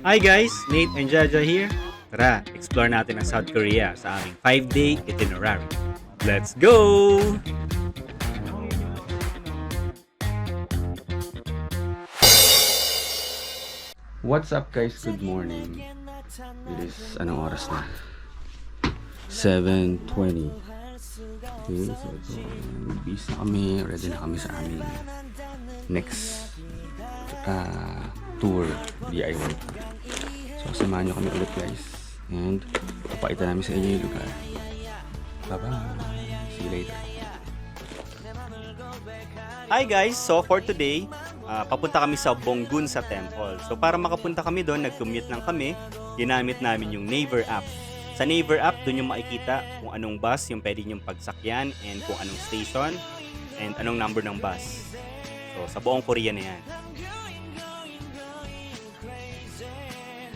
Hi guys! Nate and Jaja here. Tara, explore natin ang South Korea sa aming 5-day itinerary. Let's go! What's up guys? Good morning. It is, anong oras na? 7:20. Okay, so ito, bis na kami, ready na kami sa aming next tour, DIY. So samahan nyo kami ulit guys. And papakita namin sa inyo yung lugar. Bye bye! See you later. Hi guys! So for today, papunta kami sa Bonggunsa Temple. So para makapunta kami doon, nag-commute lang kami. Ginamit namin yung Naver app. Sa Naver app, doon yung makikita kung anong bus yung pwede nyong pagsakyan and kung anong station and anong number ng bus. So sa buong Korea na yan.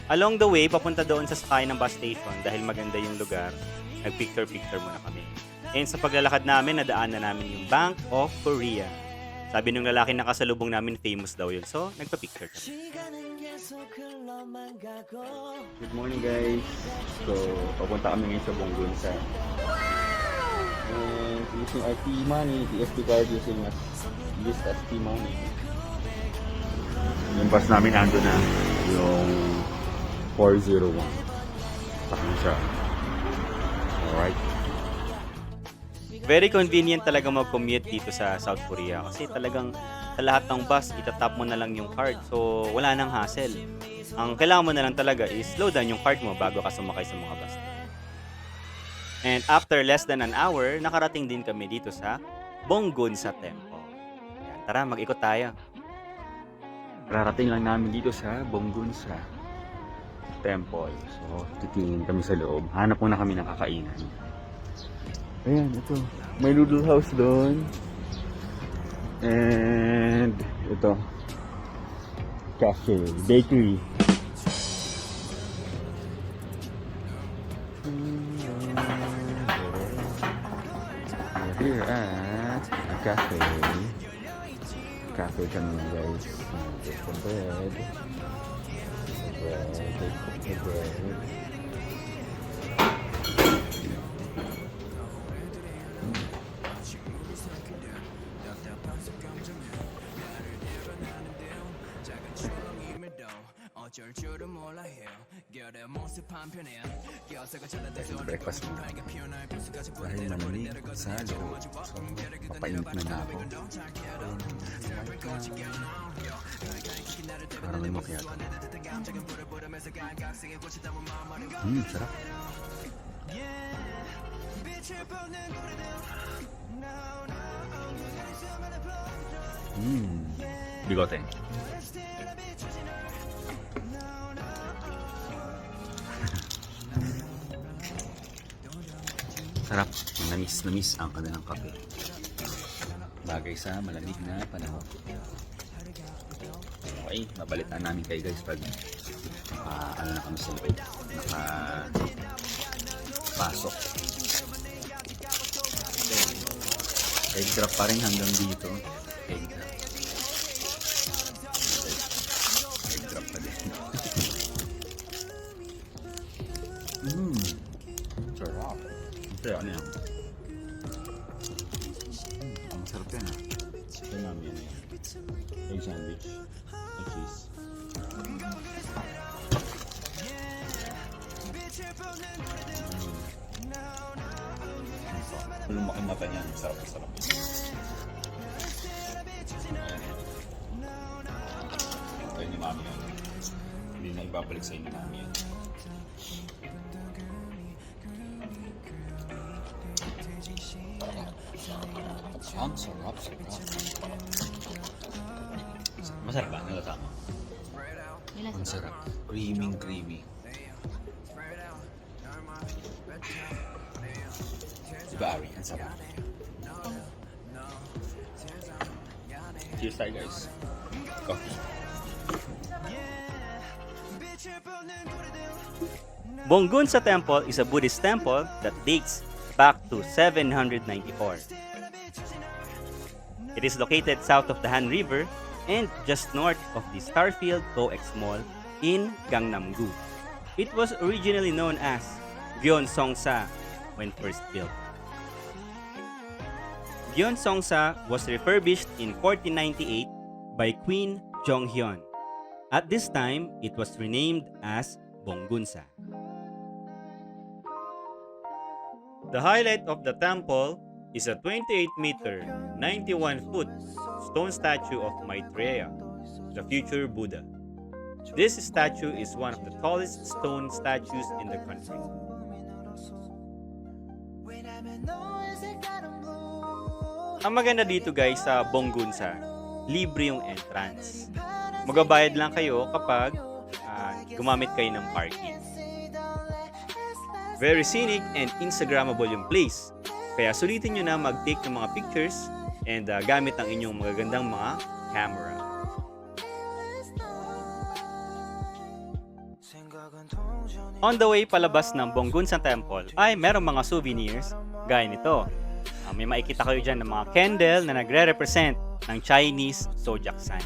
Along the way, papunta doon sa sakay ng bus station dahil maganda yung lugar. Nag-picture-picture muna kami. And sa paglalakad namin, nadaan na namin yung Bank of Korea. Sabi nung lalaki na kasalubong namin, famous daw yun. So, nagpa-picture kami. Good morning guys. So papunta kami ngayon sa Bonggunsa. And using our T-Money, TSP card using use as T-Money. Yung bus namin nandun na, yung 401. Pakang siya. Alright. Very convenient talaga mag-commute dito sa South Korea kasi talagang sa lahat ng bus, itatap mo na lang yung card. So, wala nang hassle. Ang kailangan mo na lang talaga is slow down yung card mo bago ka sumakay sa mga bus. And after less than an hour, nakarating din kami dito sa Bonggunsa Temple. Yan, tara, mag-ikot tayo. Rarating lang namin dito sa Bonggunsa Temple. So, titingin kami sa loob. Hanap muna kami ng kakainan. Ayan, ito. May noodle house doon. And ito. Cafe, bakery. We're here at a cafe. Cafe kami guys. There's some bread. The bread. Breakfast muna. Dahil malamig sa loob. So, papainit na ako. Parang may macchiato. Sarap. Bigote. Sarap. Namis ang kanilang kape. Bagay sa malamig na panahon. Okay, babalitaan namin kayo guys pag ano na kami sa loob. Pasok. Egg drop pa rin hanggang dito. Egg drop. Egg drop pa din. Sarap. Ito ano yan? Ang sarap yan ha. Ito namin yan. Egg sandwich. Egg cheese. Lumaki mata niyan. Sarap. Ito yung mami yan. Hindi na ibabalik sa inyo mami yan. Ang sarap. Masarap ba? Nalata mo? Ang sarap. Creamy. Diba Ari? Ang sarap. Cheers tayo guys. Coffee. Bonggunsa Temple is a Buddhist temple that dates back to 794. It is located south of the Han River and just north of the Starfield COEX Mall in Gangnam-gu. It was originally known as Gyeongsongsa when first built. Gyeongsongsa was refurbished in 1498 by Queen Jonghyun. At this time, it was renamed as Bonggunsa. The highlight of the temple is a 28-meter, 91-foot stone statue of Maitreya, the future Buddha. This statue is one of the tallest stone statues in the country. Ang maganda dito guys sa Bonggunsa, libre yung entrance. Magabayad lang kayo kapag gumamit kayo ng parking. Very scenic and Instagrammable yung place. Kaya sulitin nyo na mag-take ng mga pictures and gamit ang inyong magagandang mga camera. On the way palabas ng Bonggunsa Temple ay merong mga souvenirs gaya nito. May makikita kayo dyan ng mga candle na nagre-represent ng Chinese zodiac sign.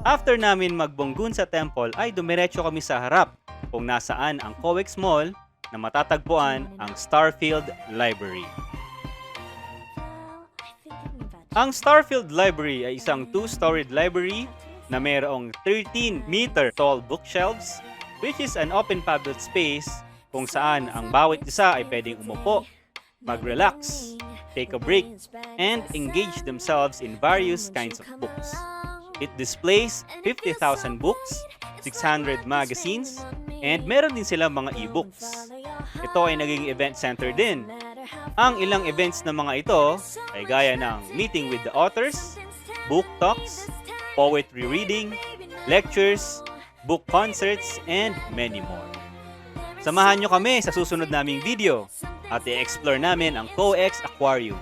After namin mag-Bonggunsa Temple ay dumiretso kami sa harap kung nasaan ang COEX Mall na matatagpuan ang Starfield Library. Ang Starfield Library ay isang 2-storied library na mayroong 13-meter tall bookshelves, which is an open public space kung saan ang bawat isa ay pwedeng umupo, mag-relax, take a break, and engage themselves in various kinds of books. It displays 50,000 books, 600 magazines, and meron din silang mga e-books. Ito ay naging event center din. Ang ilang events na mga ito ay gaya ng meeting with the authors, book talks, poetry reading, lectures, book concerts, and many more. Samahan nyo kami sa susunod naming video at i-explore namin ang COEX Aquarium.